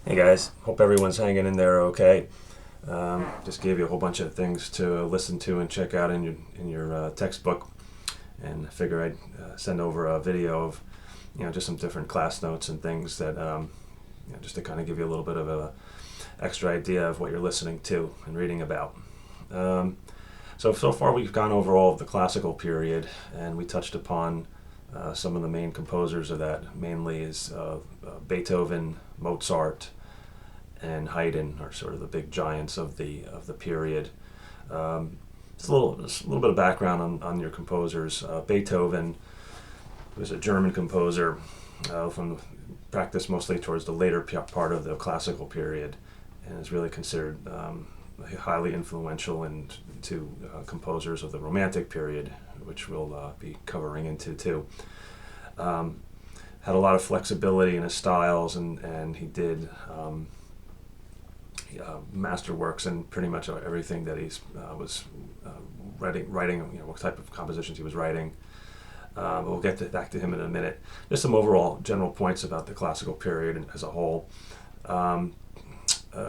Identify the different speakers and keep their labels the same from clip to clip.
Speaker 1: Hey guys, hope everyone's hanging in there okay. Just gave you a whole bunch of things to listen to and check out in your textbook, and I figure I'd send over a video of just some different class notes and things that just to kind of give you a little bit of a extra idea of what you're listening to and reading about. Um, so far we've gone over all of the classical period, and we touched upon some of the main composers of that. Mainly is Beethoven, Mozart, and Haydn are sort of the big giants of the period. Just a little bit of background on your composers. Beethoven was a German composer from practiced mostly towards the later part of the classical period, and is really considered highly influential to composers of the Romantic period, which we'll be covering into too. Um, Had a lot of flexibility in his styles, and he did masterworks in pretty much everything that he's was writing. What type of compositions he was writing. We'll back to him in a minute. Just some overall general points about the classical period as a whole. Um,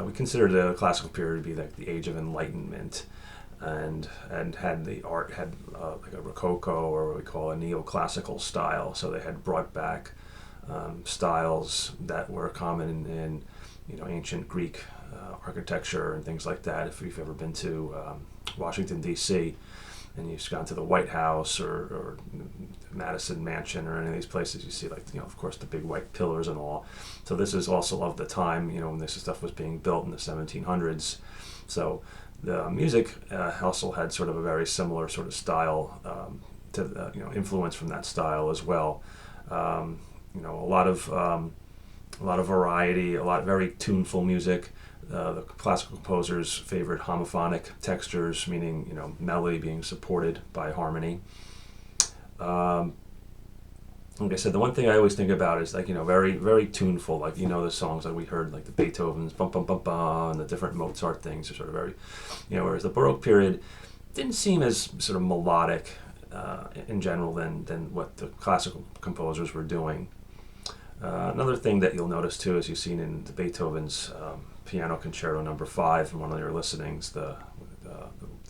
Speaker 1: we consider the classical period to be like the age of enlightenment, and had the art had like a Rococo, or what we call a neoclassical style. So they had brought back styles that were common in ancient Greek architecture and things like that. If you've ever been to Washington D.C. and you've gone to the White House or Madison Mansion or any of these places, you see of course the big white pillars and all. So this is also of the time when this stuff was being built in the 1700s. So the music also had sort of a very similar sort of style to influence from that style as well. A lot of variety, a lot very tuneful music. The classical composers favored homophonic textures, meaning melody being supported by harmony. Um, like I said, the one thing I always think about is very very tuneful. The songs that we heard, like the Beethoven's bum bum bum bum, and the different Mozart things are sort of very, whereas the Baroque period didn't seem as sort of melodic in general than what the classical composers were doing. Another thing that you'll notice too, as you've seen in the Beethoven's Piano Concerto Number 5 from one of your listenings, the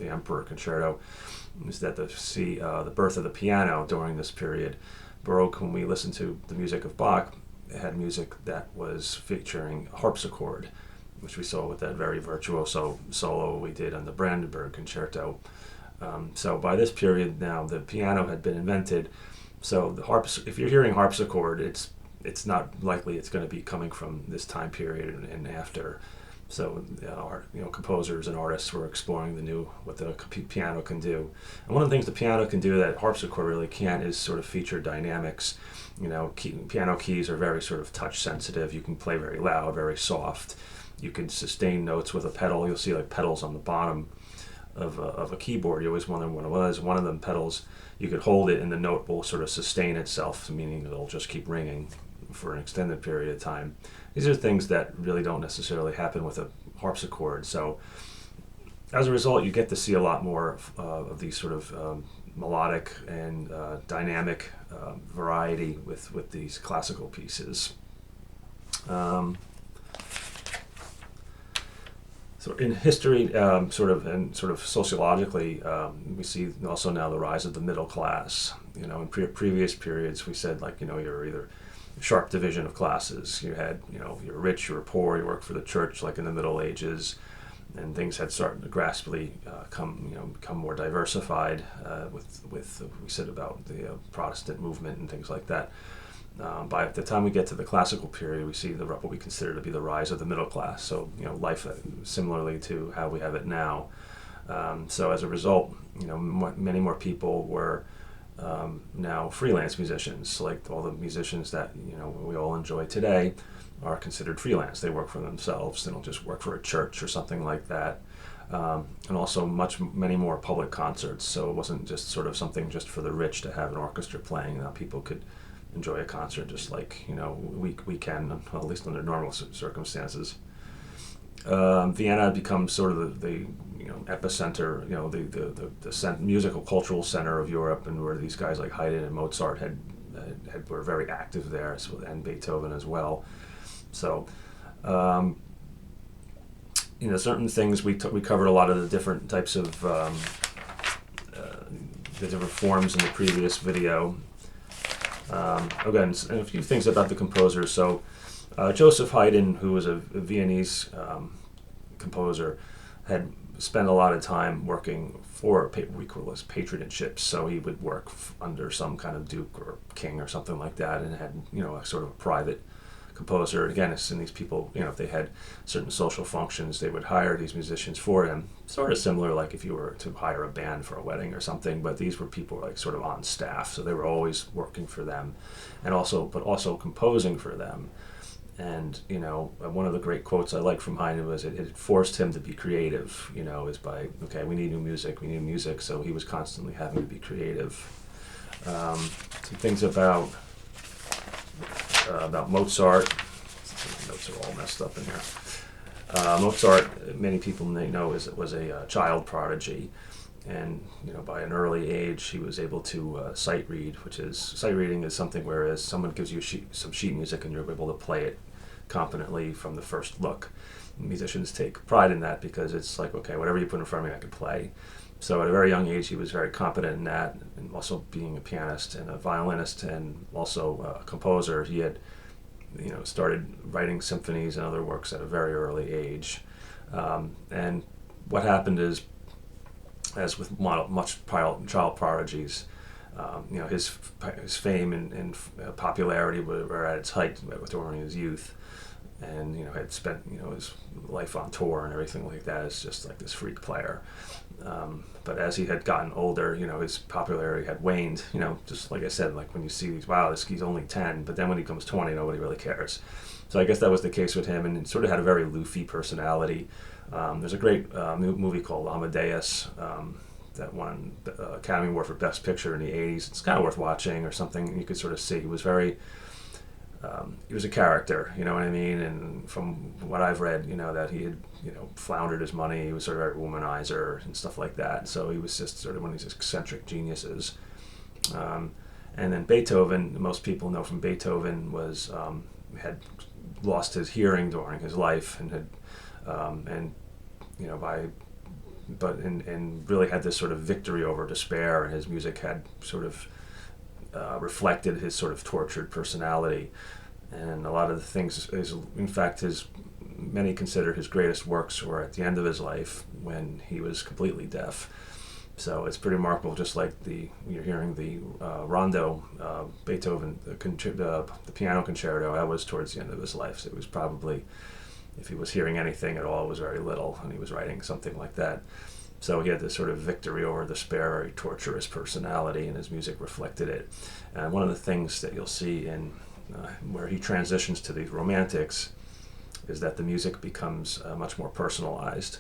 Speaker 1: Emperor Concerto, is that the birth of the piano during this period. Baroque, when we listen to the music of Bach, it had music that was featuring harpsichord, which we saw with that very virtuoso solo we did on the Brandenburg Concerto. So by this period now, the piano had been invented. So if you're hearing harpsichord, it's not likely it's going to be coming from this time period and after. So composers and artists were exploring what the piano can do. And one of the things the piano can do that harpsichord really can't is sort of feature dynamics. Piano keys are very sort of touch sensitive. You can play very loud, very soft. You can sustain notes with a pedal. You'll see like pedals on the bottom of a keyboard. You always wonder what it was. One of them pedals, you could hold it and the note will sort of sustain itself, meaning it'll just keep ringing for an extended period of time. These are things that really don't necessarily happen with a harpsichord. So as a result, you get to see a lot more of these sort of melodic and dynamic variety with these classical pieces. So in history, sort of sociologically, we see also now the rise of the middle class. In previous periods, we said you're either sharp division of classes. You had you're rich, you're poor, you work for the church, like in the Middle Ages, and things had started to gradually become more diversified with we said about the Protestant movement and things like that. By the time we get to the classical period, we see what we consider to be the rise of the middle class. So life similarly to how we have it now. So as a result, many more people were now freelance musicians. Like all the musicians that we all enjoy today are considered freelance. They work for themselves. They don't just work for a church or something like that. And also many more public concerts. So it wasn't just sort of something just for the rich to have an orchestra playing. People could enjoy a concert just like we can, at least under normal circumstances. Vienna becomes sort of the epicenter, the musical cultural center of Europe, and where these guys like Haydn and Mozart were very active there, and Beethoven as well. So Certain things we covered a lot of the different types of the different forms in the previous video. Again, a few things about the composers. So Joseph Haydn, who was a Viennese composer, had spent a lot of time working for we call this patroonships. So he would work under some kind of duke or king or something like that, and had a sort of a private composer. Again, it's in these people, if they had certain social functions, they would hire these musicians for him. Sort of similar, like if you were to hire a band for a wedding or something. But these were people like sort of on staff, so they were always working for them, and also composing for them. And one of the great quotes I like from Haydn was it forced him to be creative. Is by we need new music, so he was constantly having to be creative. Some things about Mozart. The notes are all messed up in here. Mozart, many people may know, was a child prodigy, and by an early age he was able to sight read, sight reading is something whereas someone gives you some sheet music and you're able to play it competently from the first look. Musicians take pride in that because it's like, okay, whatever you put in front of me I can play. So at a very young age he was very competent in that, and also being a pianist and a violinist and also a composer. He had started writing symphonies and other works at a very early age. And what happened is, as with much child prodigies, his fame and popularity were at its height during his youth, and had spent his life on tour and everything like that as just like this freak player. But as he had gotten older, his popularity had waned. Just like I said, like when you see these, wow, he's only 10, but then when he becomes 20, nobody really cares. So I guess that was the case with him, and it sort of had a very loofy personality. There's a great movie called Amadeus that won the Academy Award for Best Picture in the 80s. It's kind of worth watching or something. You could sort of see he was he was a character, you know what I mean? And from what I've read, that he had, floundered his money. He was sort of a womanizer and stuff like that. So he was just sort of one of these eccentric geniuses. And then Beethoven, most people know from Beethoven, had lost his hearing during his life and had, really had this sort of victory over despair, and his music had sort of reflected his sort of tortured personality. And a lot of the things in fact, many consider his greatest works were at the end of his life when he was completely deaf. So it's pretty remarkable. Just like you're hearing the Rondo, Beethoven, the piano concerto, that was towards the end of his life. So it was probably, if he was hearing anything at all, it was very little, and he was writing something like that. So he had this sort of victory over despair, very torturous personality, and his music reflected it. And one of the things that you'll see in where he transitions to these romantics is that the music becomes much more personalized,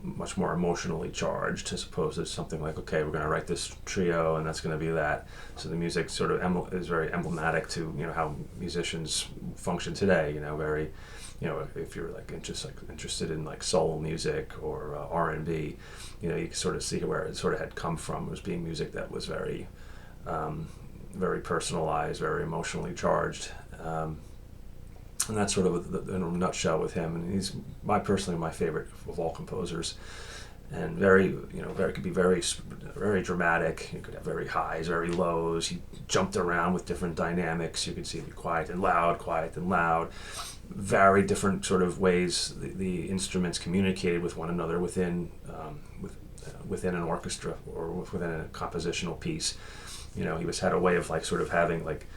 Speaker 1: much more emotionally charged, as opposed to something like, okay, we're going to write this trio and that's going to be that. So the music sort of is very emblematic to how musicians function today. Very, if you're like interested in like soul music or R&B, you can sort of see where it sort of had come from. It was being music that was very, very personalized, very emotionally charged. And that's sort of in a nutshell with him. And he's personally my favorite of all composers. And very could be very, very dramatic. He could have very highs, very lows. He jumped around with different dynamics. You could see the quiet and loud. Very different sort of ways the instruments communicated with one another within an orchestra or within a compositional piece. He had a way of like sort of having like,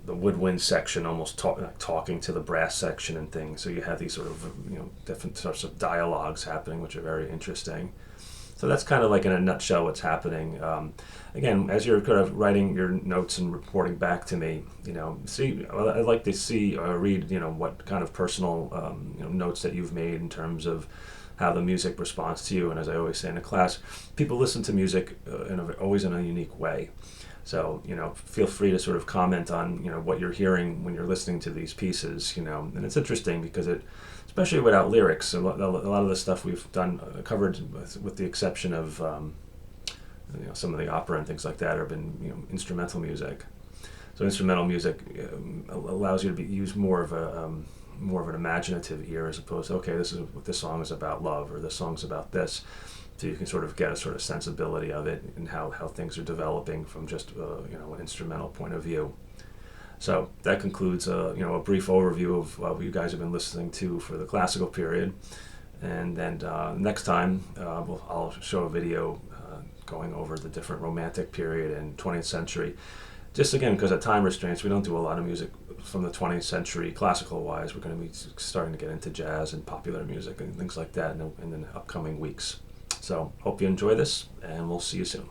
Speaker 1: the woodwind section almost talking to the brass section and things. So you have these sort of different sorts of dialogues happening, which are very interesting. So that's kind of like in a nutshell what's happening. Again, as you're kind of writing your notes and reporting back to me, I'd like to see or read, what kind of personal notes that you've made in terms of how the music responds to you. And as I always say in a class, people listen to music always in a unique way. So, feel free to sort of comment on, what you're hearing when you're listening to these pieces, and it's interesting because especially without lyrics, a lot of the stuff we've done, covered with the exception of, some of the opera and things like that have been, instrumental music. So instrumental music allows you to use more of an imaginative ear, as opposed to, okay, this is what this song is about, love, or this song's about this. So you can sort of get a sort of sensibility of it and how things are developing from just an instrumental point of view. So that concludes a brief overview of what you guys have been listening to for the classical period. And then next time I'll show a video going over the different Romantic period and 20th century. Just again, because of time restraints, we don't do a lot of music from the 20th century classical-wise. We're going to be starting to get into jazz and popular music and things like that in the upcoming weeks. So hope you enjoy this, and we'll see you soon.